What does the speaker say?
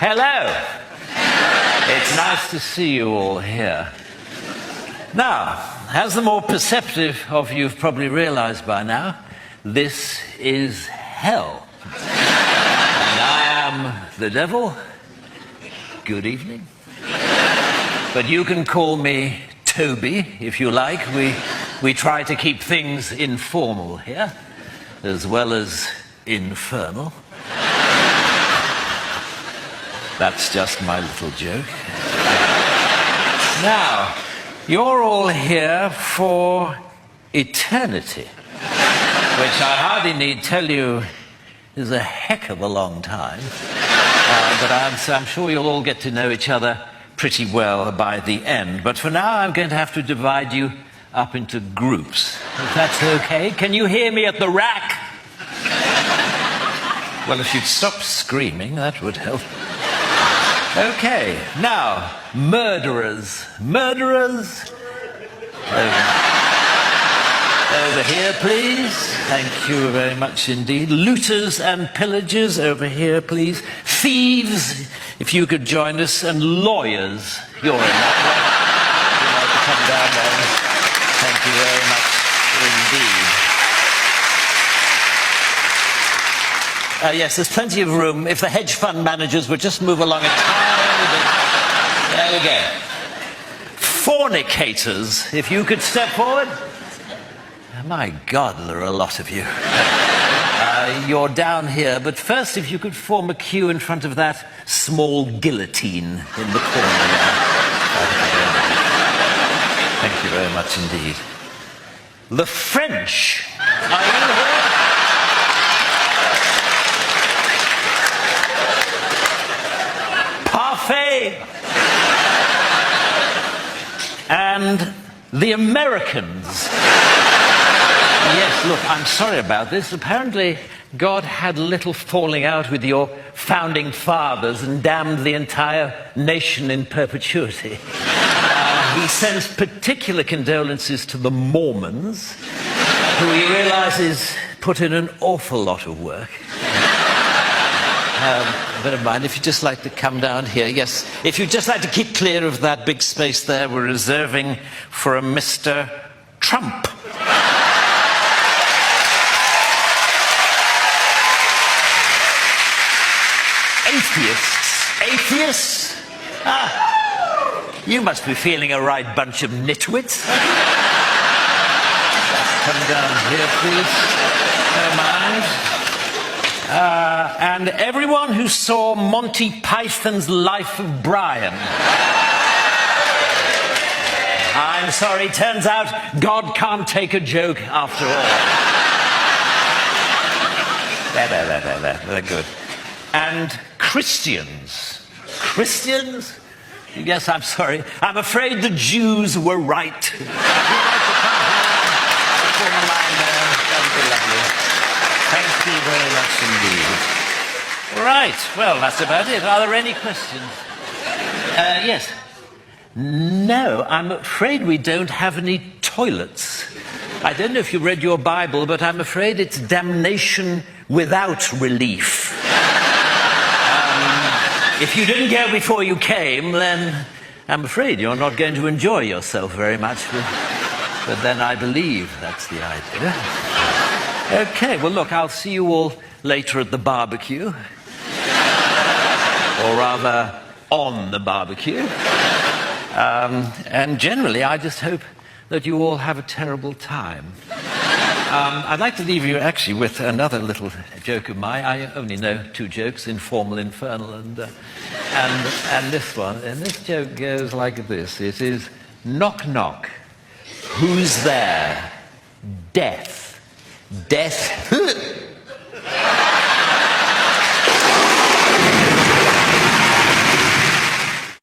Hello. It's nice to see you all here. Now, as the more perceptive of you have probably realized by now, this is hell. And I am the devil. Good evening. But you can call me Toby, if you like. We try to keep things informal here, as well as infernal. That's just my little joke. Now, you're all here for eternity, which I hardly need tell you is a heck of a long time. But I'm sure you'll all get to know each other pretty well by the end. But for now, I'm going to have to divide you up into groups. If that's okay. Can you hear me at the rack? Well, if you'd stop screaming, that would help. Okay, now, murderers. Murderers? Over here, please. Thank you very much indeed. Looters and pillagers, over here, please. Thieves, if you could join us. And lawyers, you're in that way. You'd like to come down there. Thank you very much indeed. Yes, there's plenty of room. If the hedge fund managers would just move along a tiny bit. There we go. Fornicators, if you could step forward. My God, there are a lot of you. You're down here, but first, if you could form a queue in front of that small guillotine in the corner there. Thank you very much indeed. The French. Are you here? Parfait. And the Americans. Yes, look, I'm sorry about this. Apparently, God had a little falling out with your founding fathers and damned the entire nation in perpetuity. He sends particular condolences to the Mormons, who he realizes put in an awful lot of work. Never mind, if you'd just like to come down here. Yes, if you'd just like to keep clear of that big space there, we're reserving for a Mr. Trump. Atheists. Atheists? You must be feeling a right bunch of nitwits. Come down here, please. Don't mind. And everyone who saw Monty Python's Life of Brian. I'm sorry, turns out God can't take a joke after all. There. They're good. And Christians. Christians? Yes, I'm sorry. I'm afraid the Jews were right. You'd like to come here? Form a line there. That would be lovely. Thank you very much indeed. Right, well, that's about it. Are there any questions? Yes. No, I'm afraid we don't have any toilets. I don't know if you read your Bible, but I'm afraid it's damnation without relief. If you didn't go before you came, then I'm afraid you're not going to enjoy yourself very much. But then I believe that's the idea. Okay, well, look, I'll see you all later at the barbecue. Or rather, on the barbecue. And generally, I just hope that you all have a terrible time. I'd like to leave you actually with another little joke of mine. I only know two jokes, informal, infernal, and this one. And this joke goes like this. It is, knock, knock. Who's there? Death. Death.